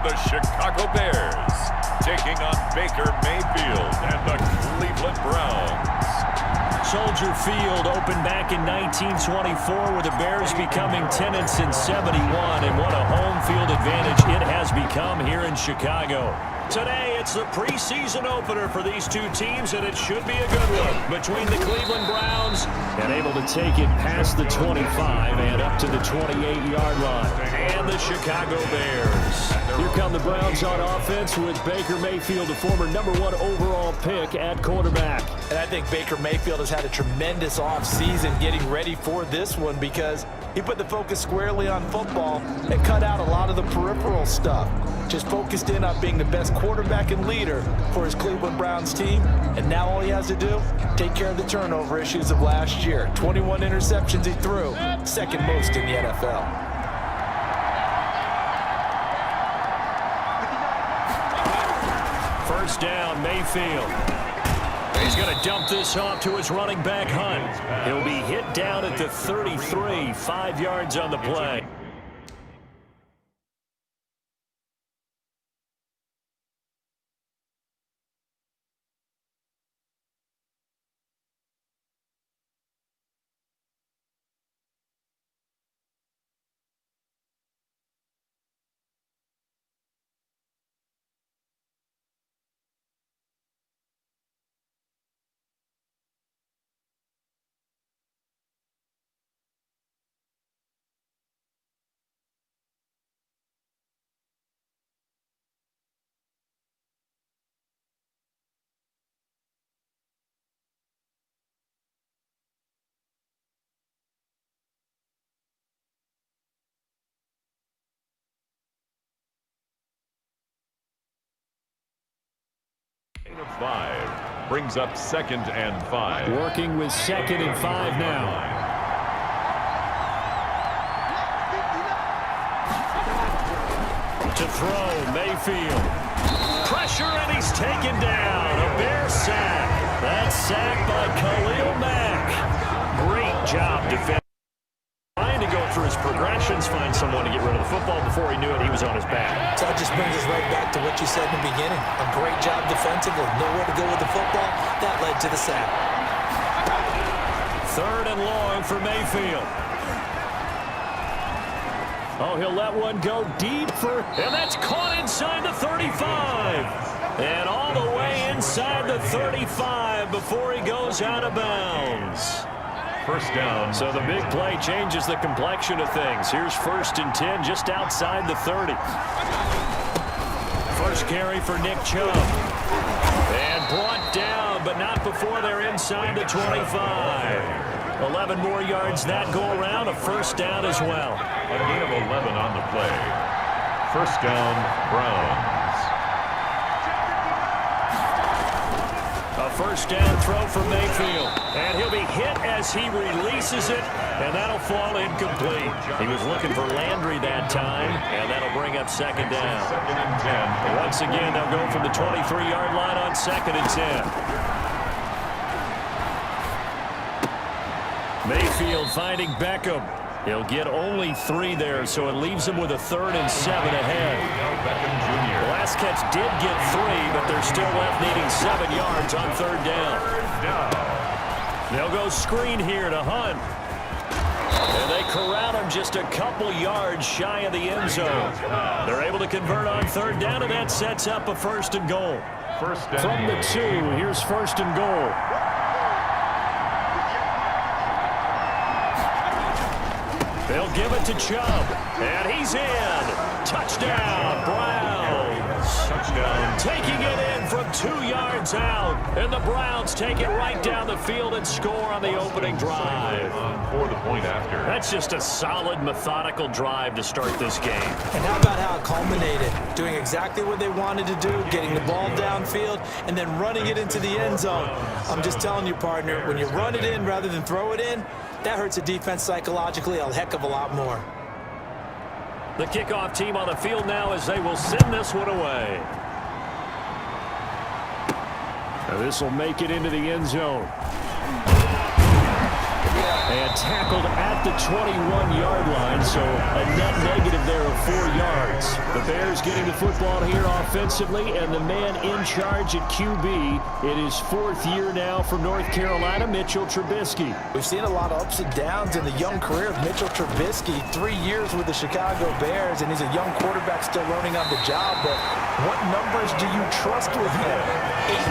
the Chicago Bears, taking on Baker Mayfield and the Cleveland Browns. Soldier Field opened back in 1924 with the Bears becoming tenants in 71, and what a home field advantage it has become here in Chicago. Today, it's the preseason opener for these two teams, and it should be a good one between the Cleveland Browns and able to take it past the 25 and up to the 28-yard line. And the Chicago Bears. Here come the Browns on offense with Baker Mayfield, the former #1 overall pick at quarterback. And I think Baker Mayfield has had a tremendous offseason getting ready for this one because he put the focus squarely on football and cut out a lot of the peripheral stuff. Just focused in on being the best quarterback and leader for his Cleveland Browns team. And now all he has to do, take care of the turnover issues of last year. 21 interceptions he threw, second most in the NFL. First down, Mayfield. He's going to dump this off to his running back, Hunt. He'll be hit down at the 33, 5 yards on the play. Of 5 brings up 2nd and 5. Working with 2nd and 5 now. To throw, Mayfield. Pressure, and he's taken down. A Bear sack. That's sacked by Khalil Mack. Great job defending. Trying to go through his progressions, find someone to get rid of the football. Before he knew it, he was on his back. So that just brings us right back to what you said in the beginning. A great job defensively. Nowhere to go with the football. That led to the sack. 3rd and long for Mayfield. Oh, he'll let one go deep and that's caught inside the 35. And all the way inside the 35 before he goes out of bounds. First down. So the big play changes the complexion of things. Here's 1st and 10 just outside the 30. First carry for Nick Chubb. And brought down, but not before they're inside the 25. 11 more yards that go around, a first down as well. A gain of 11 on the play. First down, Browns. A first down throw for Mayfield. And he'll be hit as he releases it, and that'll fall incomplete. He was looking for Landry that time, and that'll bring up 2nd down. 2nd and 10. Once again, they'll go from the 23-yard line on 2nd and 10. Mayfield finding Beckham. He'll get only 3 there, so it leaves him with a 3rd and 7 ahead. Beckham Jr. The last catch did get 3, but they're still left needing 7 yards on 3rd down. They'll go screen here to Hunt. And they corral him just a couple yards shy of the end zone. They're able to convert on 3rd down, and that sets up a 1st and goal. First down. From the 2, here's 1st and goal. They'll give it to Chubb, and he's in. Touchdown, Browns. Touchdown. Taking it in from 2 yards out, and the Browns take it right down the field and score on the opening drive. For the point after. That's just a solid, methodical drive to start this game. And how about how it culminated? Doing exactly what they wanted to do, getting the ball downfield, and then running it into the end zone. I'm just telling you, partner, when you run it in rather than throw it in, that hurts a defense psychologically a heck of a lot more. The kickoff team on the field now as they will send this one away. Now this will make it into the end zone. And tackled at the 21-yard line, so a net negative there of 4 yards. The Bears getting the football here offensively, and the man in charge at QB. It is 4th year now for North Carolina, Mitchell Trubisky. We've seen a lot of ups and downs in the young career of Mitchell Trubisky. 3 years with the Chicago Bears, and he's a young quarterback still learning on the job. But what numbers do you trust with him?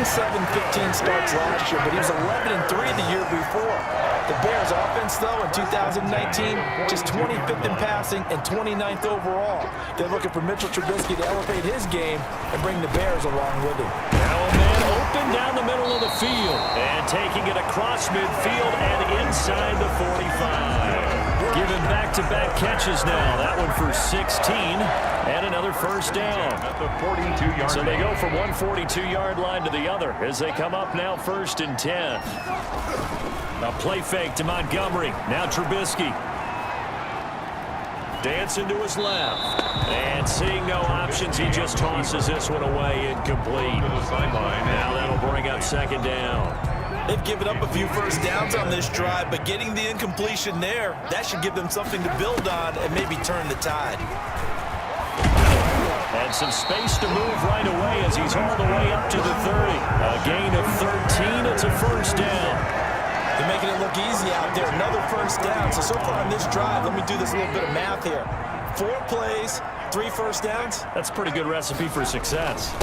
8-7, 15 starts last year, but he was 11-3 the year before. The Bears offense, though, in 2019, just 25th in passing and 29th overall. They're looking for Mitchell Trubisky to elevate his game and bring the Bears along with him. Now a man open down the middle of the field and taking it across midfield and inside the 45. Given back-to-back catches now. That one for 16 and another first down. At the 42-yard So they go from one 42-yard line to the other as they come up now 1st and 10. A play fake to Montgomery. Now Trubisky. Dancing to his left. And seeing no options, he just tosses this one away incomplete. to the sideline. Now that'll bring up 2nd down. They've given up a few first downs on this drive, but getting the incompletion there, that should give them something to build on and maybe turn the tide. And some space to move right away as he's all the way up to the 30. A gain of 13. It's a first down. They're making it look easy out there. Another first down. So far on this drive, let me do this little bit of math here. 4 plays, 3 first downs. That's a pretty good recipe for success.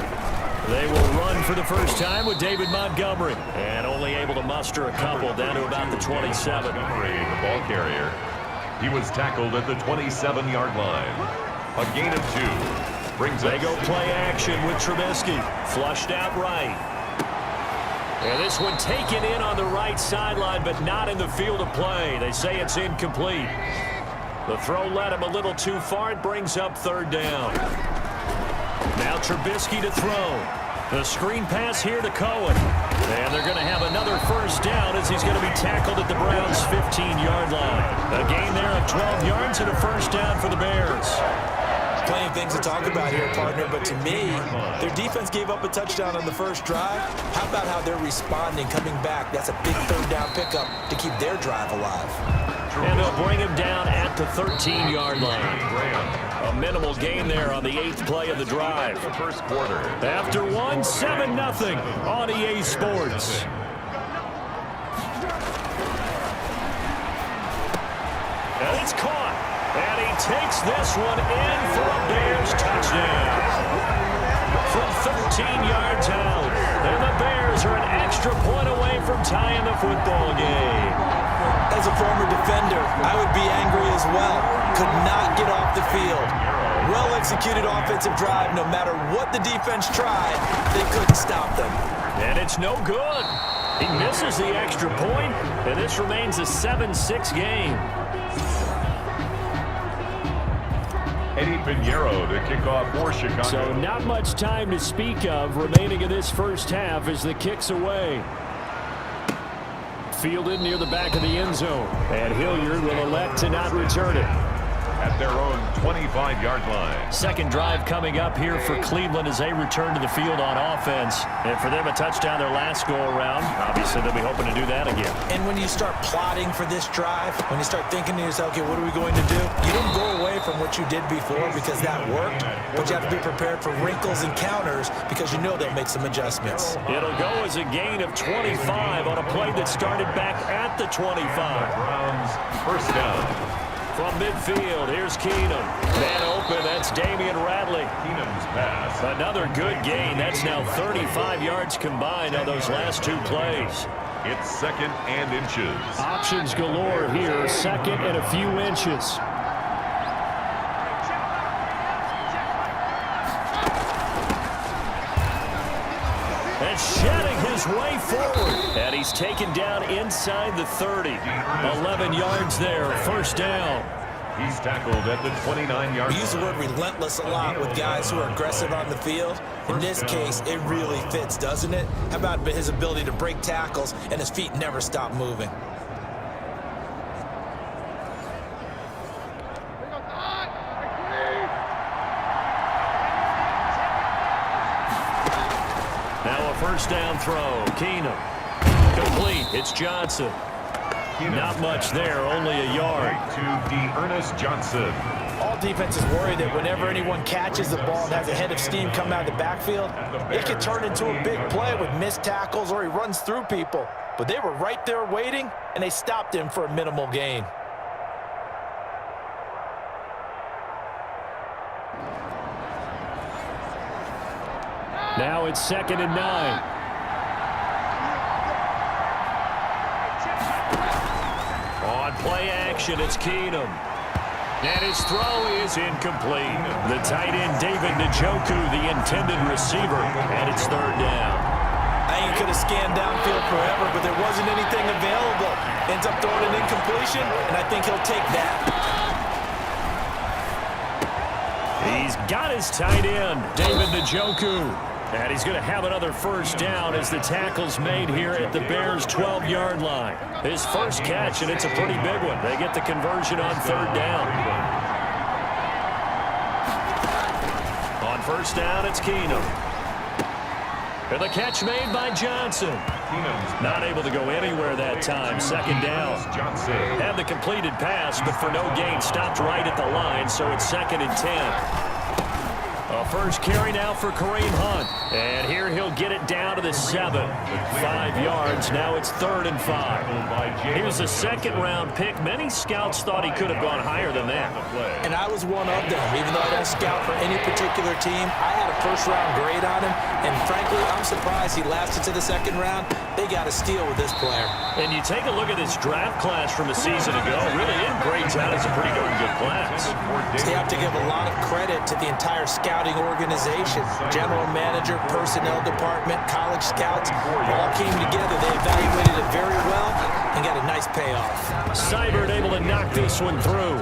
They will run for the first time with David Montgomery. And only able to muster a couple down to about the 27. Montgomery, the ball carrier. He was tackled at the 27-yard line. A gain of 2. Brings They us go play action with Trubisky. Flushed out right. And this one taken in on the right sideline, but not in the field of play. They say it's incomplete. The throw led him a little too far. It brings up 3rd down. Now Trubisky to throw. The screen pass here to Cohen. And they're going to have another first down as he's going to be tackled at the Browns' 15-yard line. A gain there of 12 yards and a first down for the Bears. Plenty of things to talk about here, partner, but to me, their defense gave up a touchdown on the first drive. How about how they're responding, coming back? That's a big 3rd down pickup to keep their drive alive. And they'll bring him down at the 13-yard line. A minimal gain there on the 8th play of the drive. the first quarter. After one, 7-0 on EA Sports. And it's caught. And he takes this one in for a Bears touchdown. From 13 yards out. And the Bears are an extra point away from tying the football game. As a former defender, I would be angry as well. Could not get off the field. Well-executed offensive drive. No matter what the defense tried, they couldn't stop them. And it's no good. He misses the extra point, and this remains a 7-6 game. Eddie Pinheiro to kick off for Chicago. So not much time to speak of remaining in this first half as the kick's away. Fielded near the back of the end zone. And Hilliard will elect to not return it. At their own 25-yard line. Second drive coming up here for Cleveland as they return to the field on offense. And for them, a touchdown their last go-around. Obviously, they'll be hoping to do that again. And when you start plotting for this drive, when you start thinking to yourself, okay, what are we going to do? You don't go away from what you did before because that worked, but you have to be prepared for wrinkles and counters because you know they'll make some adjustments. It'll go as a gain of 25 on a play that started back at the 25. Browns first down. From midfield, here's Keenum. Man open, that's Damian Radley. Keenum's pass. Another good gain. That's now 35 yards combined on those last 2 plays. It's 2nd and inches. Options galore here, 2nd and a few inches. And shedding his way forward. And he's taken down inside the 30. 11 yards there, first down. He's tackled at the 29-yard line. We use the word relentless a lot with guys who are aggressive on the field. In this case, it really fits, doesn't it? How about his ability to break tackles and his feet never stop moving? Now a first down throw. Keenum. Complete. It's Johnson. Not much there, only a yard. To Ernest Johnson. All defenses worry that whenever anyone catches the ball and has a head of steam coming out of the backfield, it can turn into a big play with missed tackles or he runs through people. But they were right there waiting, and they stopped him for a minimal gain. Now it's 2nd and 9. On play action, it's Keenum. And his throw is incomplete. The tight end, David Njoku, the intended receiver, and it's 3rd down. I think he could have scanned downfield forever, but there wasn't anything available. Ends up throwing an incompletion, and I think he'll take that. He's got his tight end, David Njoku. And he's going to have another 1st down as the tackle's made here at the Bears' 12-yard line. His first catch, and it's a pretty big one. They get the conversion on 3rd down. On 1st down, it's Keenum. And the catch made by Johnson. Not able to go anywhere that time. 2nd down. Had the completed pass, but for no gain, stopped right at the line, so it's 2nd and 10. A first carry now for Kareem Hunt. And here he'll get it down to the 7. 5 yards. Now it's 3rd and 5. He was a 2nd-round pick. Many scouts thought he could have gone higher than that. And I was one of them. Even though I don't scout for any particular team, I had a 1st-round grade on him. And frankly, I'm surprised he lasted to the 2nd round. They got a steal with this player. And you take a look at this draft class from a season ago. Really, it grades out as a pretty darn good class. So you have to give a lot of credit to the entire scouting organization. General manager, personnel department, college scouts, all came together. They evaluated it very well and got a nice payoff. Seibert able to knock this one through.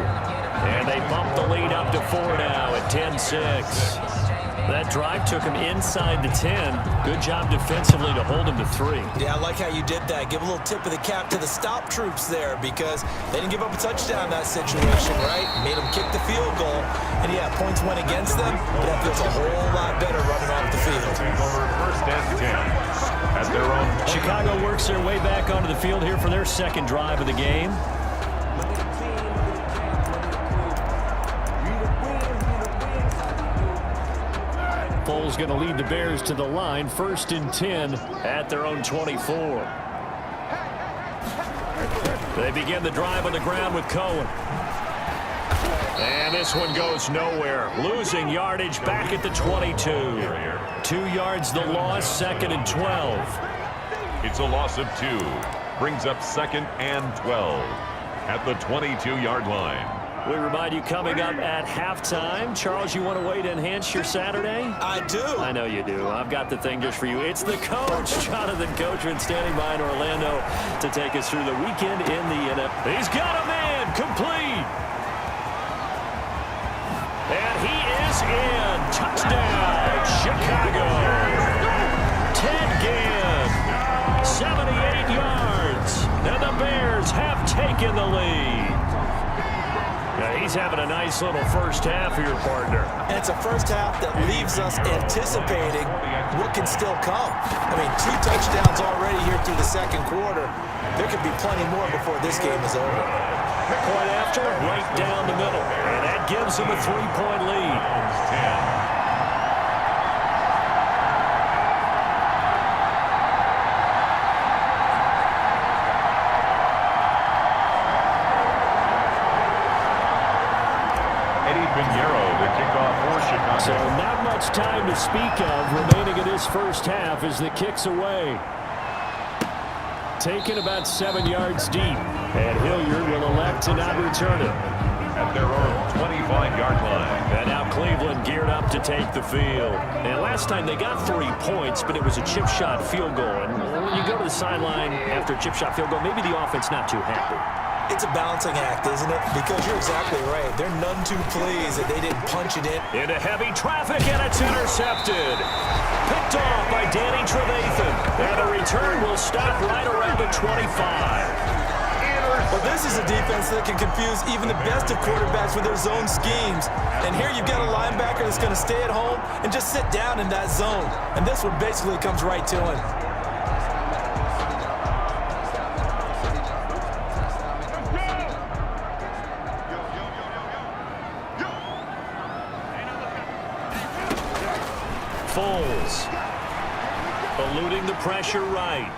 And they bump the lead up to 4 now at 10-6. That drive took him inside the 10. Good job defensively to hold him to 3. Yeah, I like how you did that. Give a little tip of the cap to the stop troops there because they didn't give up a touchdown in that situation, right? Made them kick the field goal. And yeah, points went against them, but that feels a whole lot better running off the field. 1st and 10 at their own. Chicago works their way back onto the field here for their 2nd drive of the game. Foles going to lead the Bears to the line. 1st and 10 at their own 24. They begin the drive on the ground with Cohen. And this one goes nowhere. Losing yardage back at the 22. 2 yards the loss, 2nd and 12. It's a loss of 2. Brings up 2nd and 12 at the 22-yard line. We remind you coming up at halftime. Charles, you want a way to enhance your Saturday? I do. I know you do. I've got the thing just for you. It's the coach, Jonathan Coachman, standing by in Orlando to take us through the weekend in the NFL. He's got a man complete. And he is in. Touchdown, Chicago. Ted Ginn, 78 yards. And the Bears have taken the lead. Yeah, he's having a nice little first half for your partner. And it's a first half that leaves us anticipating what can still come. I mean, 2 touchdowns already here through the 2nd quarter. There could be plenty more before this game is over. Point after, right down the middle. And that gives him a 3-point lead. So not much time to speak of remaining in this first half as the kick's away. Taken about 7 yards deep, and Hilliard will elect to not return it. At their own 25-yard line. And now Cleveland geared up to take the field. And last time they got 3 points, but it was a chip shot field goal. And when you go to the sideline after a chip shot field goal, maybe the offense not too happy. It's a balancing act, isn't it? Because you're exactly right. They're none too pleased that they didn't punch it in. Into heavy traffic, and it's intercepted. Picked off by Danny Trevathan. And the return will stop right around the 25. Well, this is a defense that can confuse even the best of quarterbacks with their zone schemes. And here you've got a linebacker that's going to stay at home and just sit down in that zone. And this one basically comes right to him. eluding the pressure right.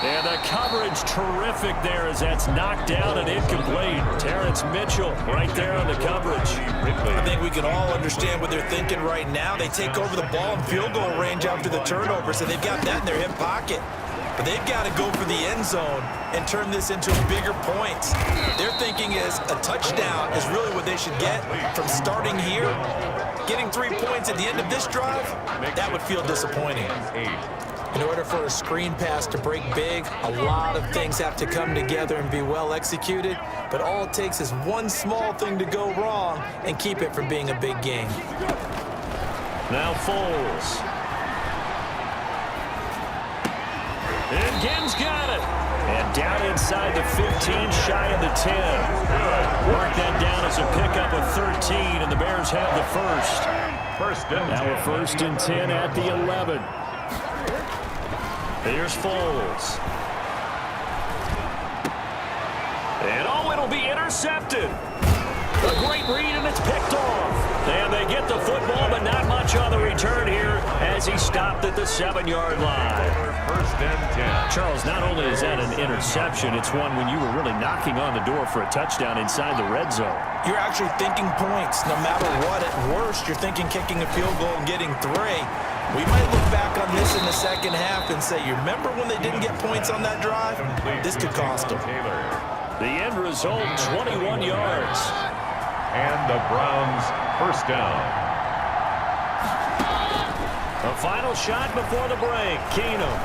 And the coverage terrific there as that's knocked down and incomplete. Terrence Mitchell right there on the coverage. I think we can all understand what they're thinking right now. They take over the ball in field goal range after the turnover, so they've got that in their hip pocket. But they've got to go for the end zone and turn this into bigger points. Their thinking is a touchdown is really what they should get from starting here. Getting 3 points at the end of this drive, that would feel disappointing. In order for a screen pass to break big, a lot of things have to come together and be well executed, but all it takes is one small thing to go wrong and keep it from being a big game. Now Foles. And Ginn's got it. And down inside the 15, shy of the 10. Work that down as a pickup of 13, and the Bears have the first. Now a 1st and 10 at the 11. Here's Foles. And oh, it'll be intercepted. A great read, and it's picked off. And they get the football, but not much on the return here as he stopped at the 7-yard line. 1st and 10. Charles, not only is that an interception, it's one when you were really knocking on the door for a touchdown inside the red zone. You're actually thinking points. No matter what, at worst, you're thinking kicking a field goal and getting 3. We might look back on this in the second half and say, you remember when they didn't get points on that drive? This could cost them. The end result, 21 yards. And the Browns 1st down. A final shot before the break. Keenum.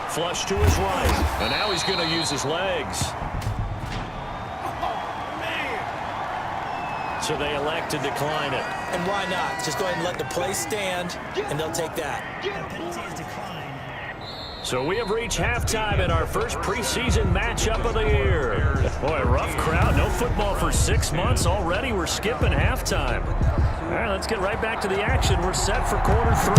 Flush to his right. And now he's going to use his legs. So they elect to decline it. And why not? Just go ahead and let the play stand, and they'll take that. So we have reached halftime in our first preseason matchup of the year. Boy, a rough crowd. No football for 6 months. Already we're skipping halftime. All right, let's get right back to the action. We're set for quarter 3.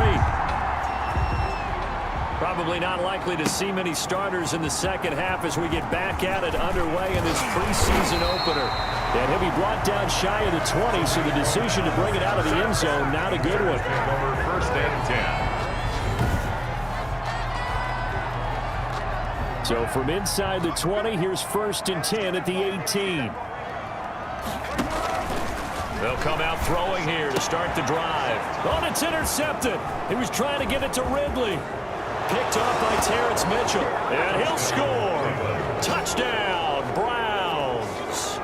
Probably not likely to see many starters in the second half as we get back at it underway in this preseason opener. And he'll be brought down shy of the 20, so the decision to bring it out of the end zone, not a good one. Over 1st and 10. So from inside the 20, here's 1st and 10 at the 18. They'll come out throwing here to start the drive. Oh, it's intercepted. He was trying to get it to Ridley. Picked off by Terrence Mitchell. And he'll score. Touchdown, Browns.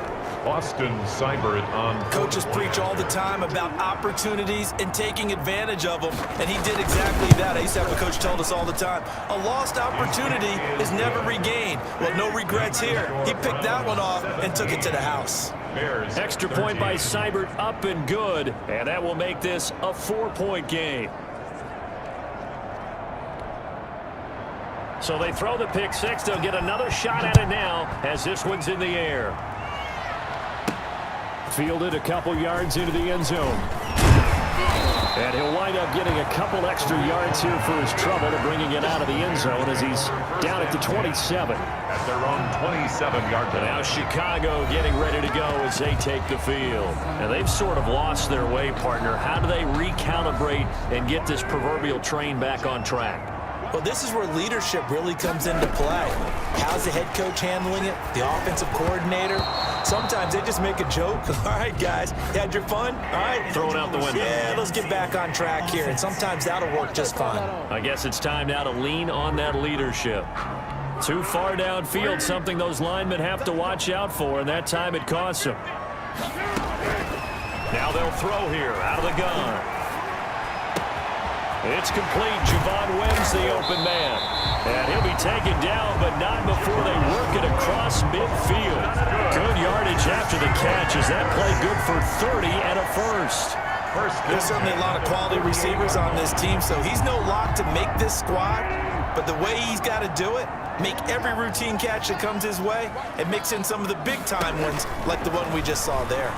Austin Seibert on. Coaches preach all the time about opportunities and taking advantage of them, and he did exactly that. I used to have a coach tell us all the time, a lost opportunity is never regained. Well, no regrets here. He picked that one off and took it to the house. Bears. Extra point by Seibert, up and good, and that will make this a 4-point game. So they throw the pick 6. They'll get another shot at it now as this one's in the air. Fielded a couple yards into the end zone. And he'll wind up getting a couple extra yards here for his trouble to bringing it out of the end zone as he's down at the 27. At their own 27-yard line. Now Chicago getting ready to go as they take the field. And they've sort of lost their way, partner. How do they recalibrate and get this proverbial train back on track? Well, this is where leadership really comes into play. How's the head coach handling it? The offensive coordinator? Sometimes they just make a joke. All right, guys, you had your fun? All right. Throw it out the window. Yeah, let's get back on track here. And sometimes that'll work just fine. I guess it's time now to lean on that leadership. Too far downfield, something those linemen have to watch out for, and that time it costs them. Now they'll throw here out of the gun. It's complete. Javon wins the open man. And he'll be taken down, but not before they work it across midfield. Good yardage after the catch. Is that play good for 30 and a first? There's certainly a lot of quality receivers on this team, so he's no lock to make this squad. But the way he's got to do it, make every routine catch that comes his way, and mix in some of the big-time ones like the one we just saw there.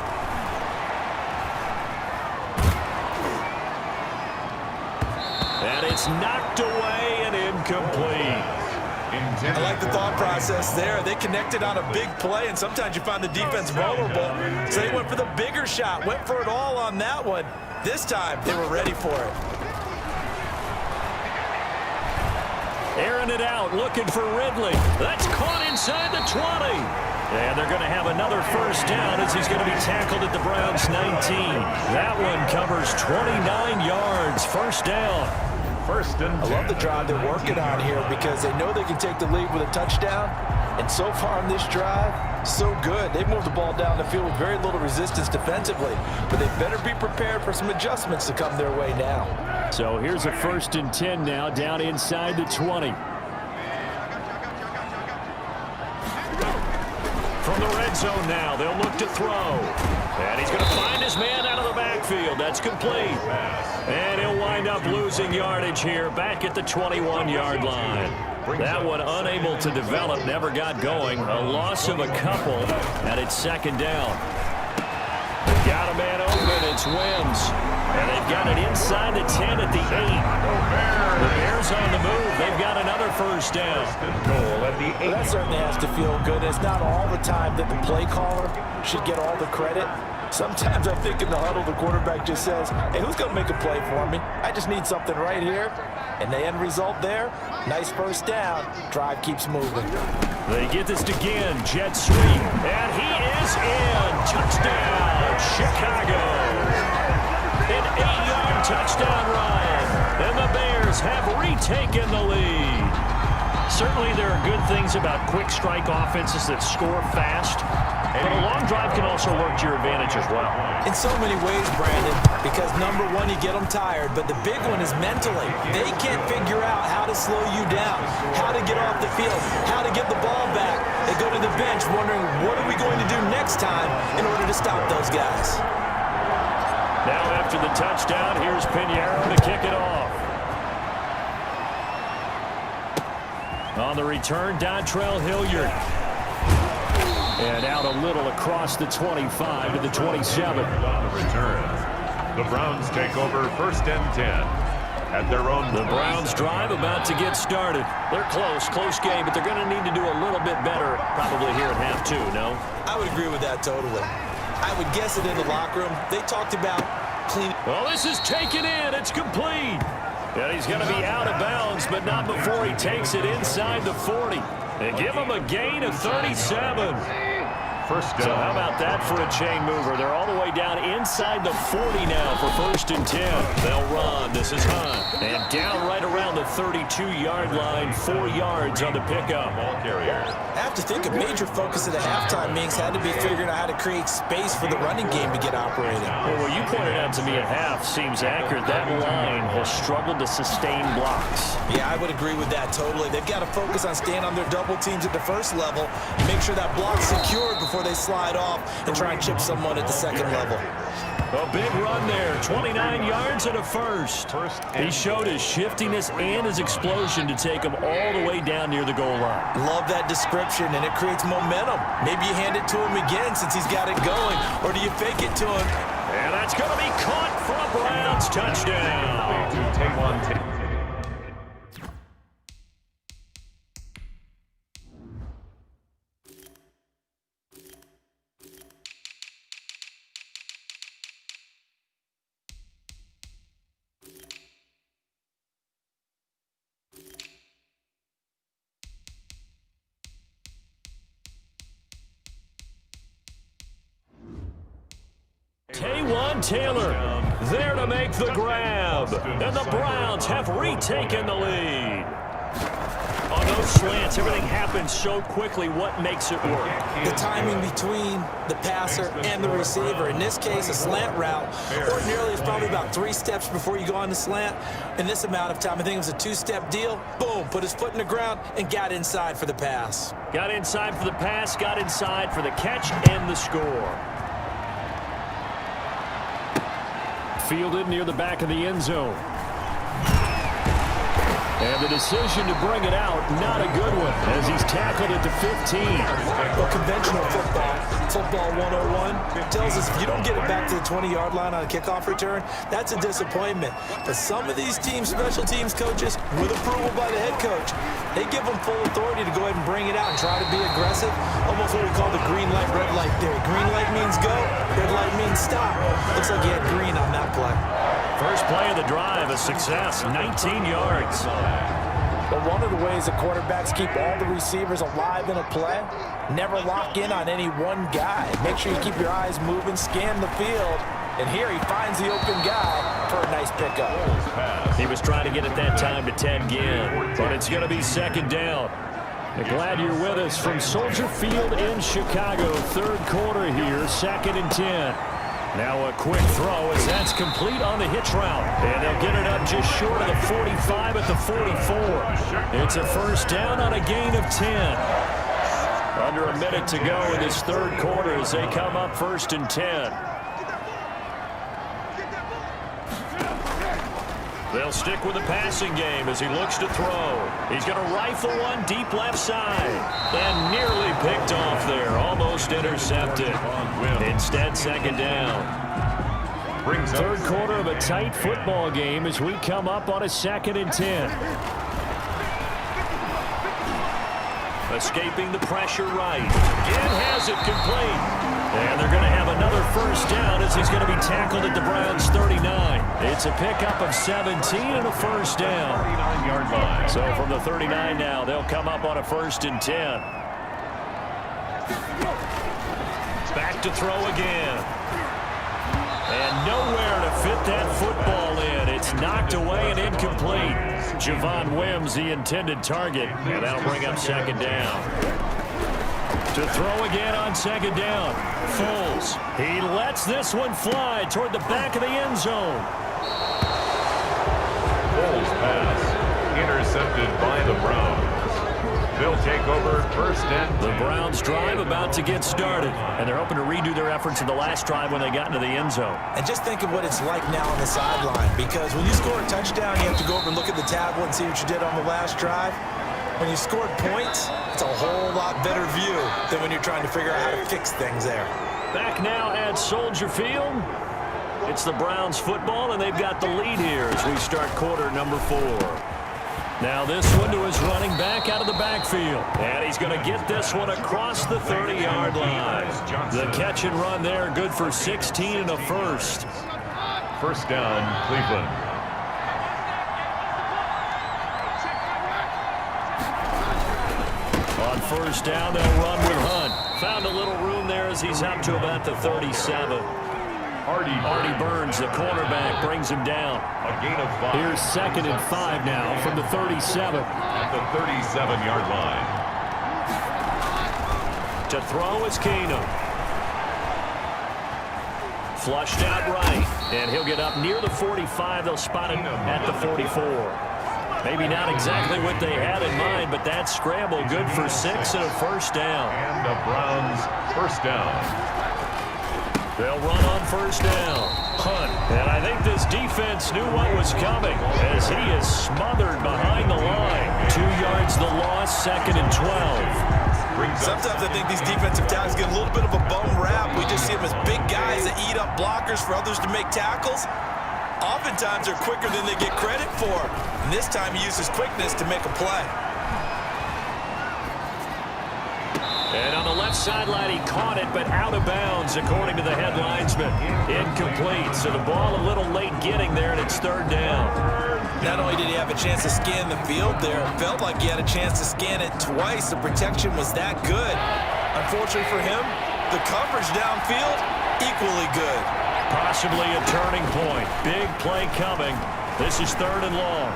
And it's knocked away and incomplete. I like the thought process there. They connected on a big play, and sometimes you find the defense vulnerable. So they went for the bigger shot, went for it all on that one. This time, they were ready for it. Airing it out, looking for Ridley. That's caught inside the 20. And they're going to have another first down as he's going to be tackled at the Browns' 19. That one covers 29 yards. First down. First and 10. I love the drive they're working on here because they know they can take the lead with a touchdown. And so far on this drive, so good. They've moved the ball down the field with very little resistance defensively. But they better be prepared for some adjustments to come their way now. So here's a first and 10 now, down inside the 20. From the red zone now, they'll look to throw. And he's going to find his man out of the backfield. That's complete. And he'll wind up losing yardage here back at the 21-yard line. That one unable to develop, never got going. A loss of a couple, and it's second down. Got a man open, it's Wims. And they've got it inside the 10 at the 8. The Bears on the move. They've got another first down. Goal at the 8. Well, that certainly has to feel good. It's not all the time that the play caller should get all the credit. Sometimes I think in the huddle, the quarterback just says, hey, who's going to make a play for me? I just need something right here. And the end result there, nice first down. Drive keeps moving. They get this again. Jet sweep. And he is in. Touchdown, Chicago. An 8-yard touchdown run. And the Bears have retaken the lead. Certainly there are good things about quick strike offenses that score fast. But a long drive can also work to your advantage as well. In so many ways, Brandon, because number one, you get them tired, but the big one is mentally. They can't figure out how to slow you down, how to get off the field, how to get the ball back. They go to the bench wondering, what are we going to do next time in order to stop those guys? Now after the touchdown, here's Pinheiro to kick it off. On the return, Dontrell Hilliard. And out a little across the 25 to the 27. On the return, the Browns take over first and 10 at their own. The Browns drive about to get started. They're close game, but they're going to need to do a little bit better probably here at half two, no? I would agree with that totally. I would guess it in the locker room. They talked about clean. Well, this is taken in. It's complete. And he's going to be out of bounds, but not before he takes it inside the 40. And give him a gain of 37. First down. So how about that for a chain mover? They're all the way down inside the 40 now for first and 10. They'll run. This is Hunt. And down right around the 32-yard line, 4 yards on the pickup. Ball carrier. I have to think a major focus of the halftime meetings had to be figuring out how to create space for the running game to get operating. Well, what you pointed out to me at half seems accurate. That line has struggled to sustain blocks. Yeah, I would agree with that totally. They've got to focus on staying on their double teams at the first level and make sure that block's secured before they slide off and try and chip someone at the second level. A big run there, 29 yards and a first. He showed his shiftiness and his explosion to take him all the way down near the goal line. Love that description, and it creates momentum. Maybe you hand it to him again since he's got it going, or do you fake it to him? And that's going to be caught for a Browns touchdown. Take one. Taywan Taylor there to make the grab. And the Browns have retaken the lead. On those slants, everything happens so quickly. What makes it work? The timing between the passer and the receiver. In this case, a slant route. Ordinarily, it's probably about 3 steps before you go on the slant. In this amount of time, I think it was a 2-step deal. Boom, put his foot in the ground and got inside for the pass. Got inside for the pass, got inside for the catch and the score. Fielded near the back of the end zone. And the decision to bring it out, not a good one, as he's tackled at the 15. Well, conventional football 101, tells us if you don't get it back to the 20-yard line on a kickoff return, that's a disappointment. But some of these teams, special teams coaches, with approval by the head coach, they give them full authority to go ahead and bring it out and try to be aggressive. Almost what we call the green light, red light theory. Green light means go, red light means stop. Looks like he had green on that play. First play of the drive, a success, 19 yards. But one of the ways that quarterbacks keep all the receivers alive in a play, never lock in on any one guy. Make sure you keep your eyes moving, scan the field, and here he finds the open guy for a nice pickup. He was trying to get it that time to 10 again, but it's going to be second down. Glad you're with us from Soldier Field in Chicago. Third quarter here, 2nd and 10. Now a quick throw as that's complete on the hitch route. And they'll get it up just short of the 45 at the 44. It's a first down on a gain of 10. Under a minute to go in this third quarter as they come up 1st and 10. They'll stick with the passing game as he looks to throw. He's going to rifle one deep left side. And nearly picked off there. Almost intercepted. Instead, second down. Third quarter of a tight football game as we come up on a 2nd and 10. Escaping the pressure right. It has it complete. And they're going to have another first down as he's going to be tackled at the Browns' 39. It's a pickup of 17 and a first down. 39-yard line. So from the 39 now, they'll come up on a 1st and 10. Back to throw again. And nowhere to fit that football in. It's knocked away and incomplete. Javon Wims, the intended target. And that'll bring up second down. To throw again on second down. Foles. He lets this one fly toward the back of the end zone. Foles pass intercepted by the Browns. They'll take over 1st and 10. The Browns drive about to get started, and they're hoping to redo their efforts in the last drive when they got into the end zone. And just think of what it's like now on the sideline, because when you score a touchdown, you have to go over and look at the tablet and see what you did on the last drive. When you scored points, it's a whole lot better view than when you're trying to figure out how to fix things there. Back now at Soldier Field. It's the Browns football, and they've got the lead here as we start quarter number 4. Now this one to his running back out of the backfield. And he's going to get this one across the 30-yard line. The catch and run there, good for 16 and a first. First down, Cleveland. On first down, they'll run with Hunt. Found a little room there as he's up to about the 37. Artie Burns, the cornerback, brings him down. A gain of 5. Here's 2nd and 5 now from the 37. At the 37-yard line. To throw is Keenum. Flushed out right. And he'll get up near the 45. They'll spot him at the 44. Maybe not exactly what they had in mind, but that scramble good for 6 and a first down. And the Browns first down. They'll run on first down. Hunt. And I think this defense knew what was coming as he is smothered behind the line. 2 yards the loss, 2nd and 12. Sometimes I think these defensive tackles get a little bit of a bum rap. We just see them as big guys that eat up blockers for others to make tackles. Oftentimes they're quicker than they get credit for. And this time he uses quickness to make a play. And on the left sideline, he caught it, but out of bounds, according to the head linesman. Incomplete, so the ball a little late getting there, and it's third down. Not only did he have a chance to scan the field there, it felt like he had a chance to scan it twice. The protection was that good. Unfortunately for him, the coverage downfield, equally good. Possibly a turning point. Big play coming. This is 3rd and long.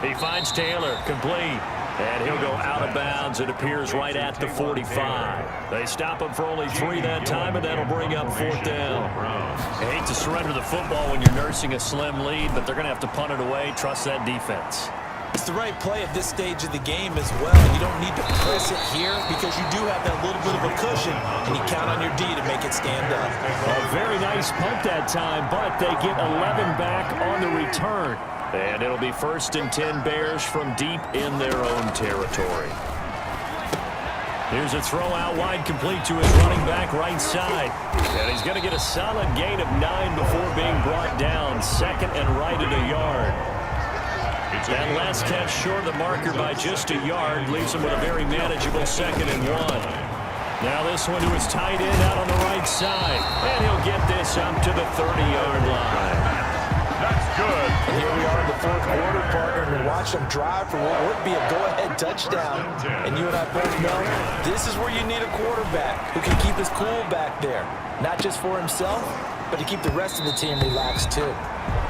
He finds Taylor, complete. And he'll go out of bounds. It appears right at the 45. They stop him for only 3 that time, and that'll bring up 4th down. I hate to surrender the football when you're nursing a slim lead, but they're going to have to punt it away. Trust that defense. It's the right play at this stage of the game as well. You don't need to press it here because you do have that little bit of a cushion, and you count on your D to make it stand up. A very nice punt that time, but they get 11 back on the return. And it'll be 1st and 10 Bears from deep in their own territory. Here's a throw out wide, complete to his running back right side. And he's going to get a solid gain of 9 before being brought down. 2nd and right at a yard. That last catch short of the marker by just a yard leaves him with a very manageable 2nd and 1. Now this one to his tight end out on the right side. And he'll get this up to the 30-yard line. That's good. And here we are in the 4th quarter, partner, and we watch them drive for what would be a go-ahead touchdown. And you and I both know this is where you need a quarterback who can keep his cool back there. Not just for himself, but to keep the rest of the team relaxed too.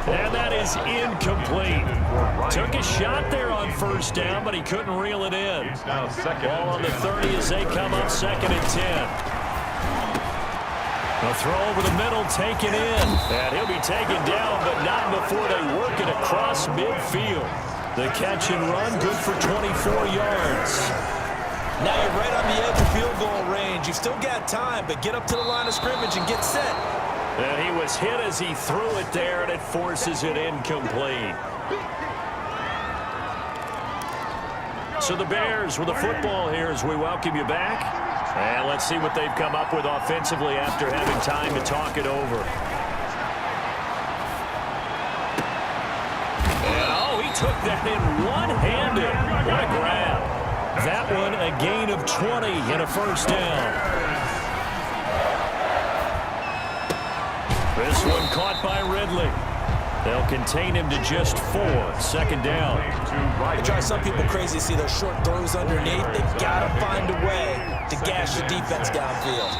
And that is incomplete. Took a shot there on 1st down, but he couldn't reel it in. Ball on the 30 as they come up 2nd and 10. A throw over the middle, taken in. And he'll be taken down, but not before they work it across midfield. The catch and run, good for 24 yards. Now you're right on the edge of field goal range. You've still got time, but get up to the line of scrimmage and get set. And he was hit as he threw it there, and it forces it incomplete. So the Bears with the football here as we welcome you back. And let's see what they've come up with offensively after having time to talk it over. And oh, he took that in one-handed. What a grab. That one a gain of 20 and a 1st down. This one caught by Ridley. They'll contain him to just 4. 2nd down. It drives some people crazy to see those short throws underneath. They've got to find a way to gash the defense downfield.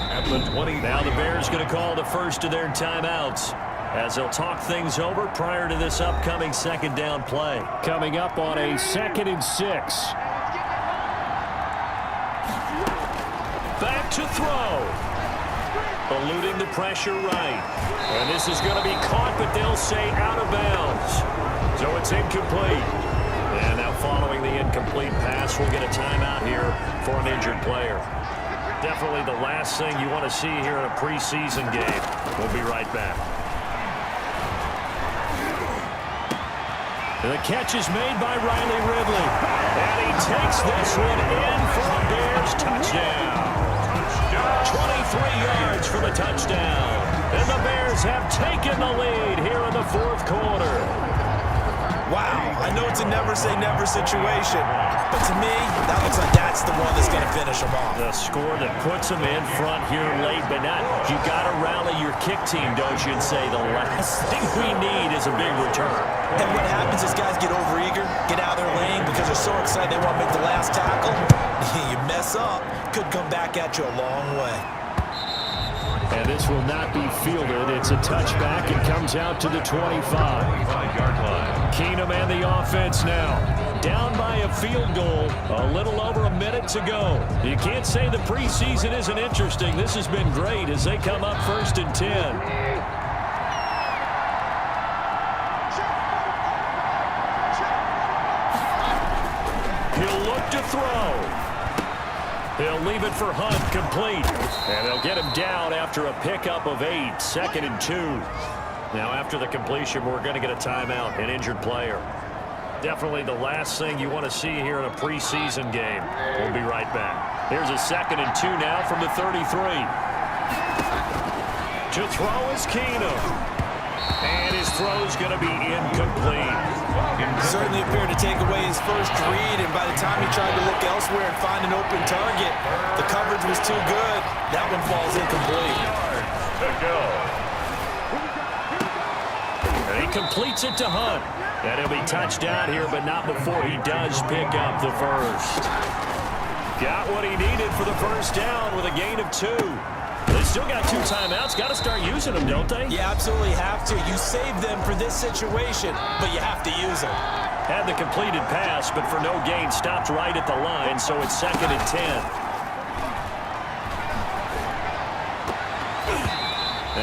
Now the Bears going to call the first of their timeouts as they'll talk things over prior to this upcoming 2nd down play. Coming up on a 2nd and 6. Back to throw. Eluding the pressure right. And this is going to be caught, but they'll say out of bounds. So it's incomplete. And now following the incomplete pass, we'll get a timeout here for an injured player. Definitely the last thing you want to see here in a preseason game. We'll be right back. And the catch is made by Riley Ridley. And he takes this one in for a Bears touchdown. 23 yards for the touchdown. And the Bears have taken the lead here in the 4th quarter. Wow, I know it's a never-say-never situation, but to me, that looks like that's the one that's going to finish them off. The score that puts them in front here late, but not. You got to rally your kick team, don't you, and say the last thing we need is a big return. And what happens is guys get overeager, get out of their lane because they're so excited they want to make the last tackle. You mess up, could come back at you a long way. And this will not be fielded. It's a touchback. It comes out to the 25-yard line. Keenum and the offense now. Down by a field goal. A little over a minute to go. You can't say the preseason isn't interesting. This has been great as they come up 1st and 10. He'll look to throw. He'll leave it for Hunt, complete. And they'll get him down after a pickup of 8, 2nd and 2. Now after the completion, we're going to get a timeout, an injured player. Definitely the last thing you want to see here in a preseason game. We'll be right back. Here's a 2nd and 2 now from the 33. To throw is Keenum. And his throw's going to be incomplete. Certainly appeared to take away his first read, and by the time he tried to look elsewhere and find an open target, the coverage was too good. That one falls incomplete. And he completes it to Hunt. And he'll be touched down here, but not before he does pick up the first. Got what he needed for the 1st down with a gain of 2. They still got 2 timeouts. Got to start using them, don't they? You absolutely have to. You save them for this situation, but you have to use them. Had the completed pass, but for no gain, stopped right at the line, so it's 2nd and 10.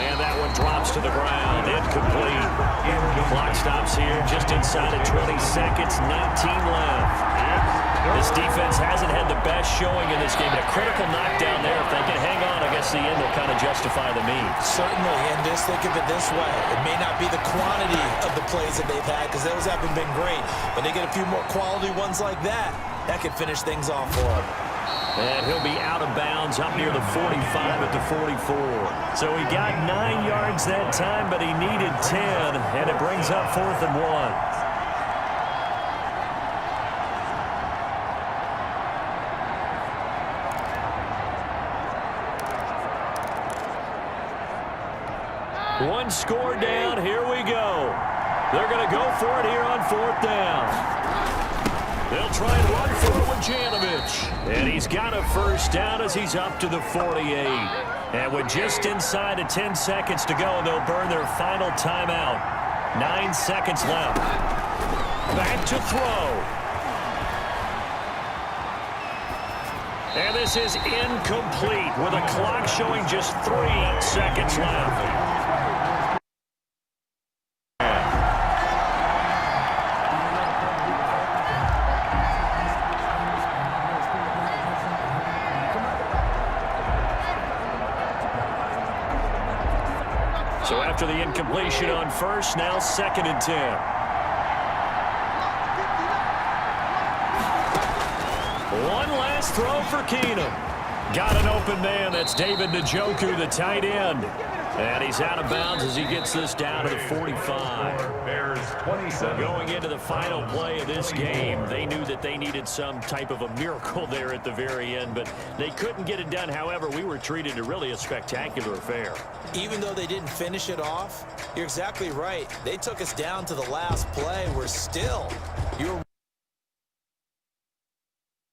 And that one drops to the ground. Incomplete. The clock stops here just inside of 20 seconds. 19 left. This defense hasn't had the best showing in this game. A critical knockdown there. If they can hang on, I guess the end will kind of justify the means. Certainly, and just think of it this way. It may not be the quantity of the plays that they've had, because those haven't been great, but they get a few more quality ones like that. That could finish things off for them. And he'll be out of bounds up near the 45 at the 44. So he got 9 yards that time, but he needed 10, and it brings up 4th and 1. One score down. Here we go. They're going to go for it here on 4th down. They'll try and run for it with Janovich. And he's got a first down as he's up to the 48. And with just inside of 10 seconds to go, they'll burn their final timeout. 9 seconds left. Back to throw. And this is incomplete with a clock showing just 3 seconds left. So after the incompletion on first, now 2nd and 10. One last throw for Keenum. Got an open man. That's David Njoku, the tight end. And he's out of bounds as he gets this down to the 45. Bears 27. Going into the final play of this game, they knew that they needed some type of a miracle there at the very end, but they couldn't get it done. However, we were treated to really a spectacular affair. Even though they didn't finish it off, you're exactly right. They took us down to the last play. We're still, you're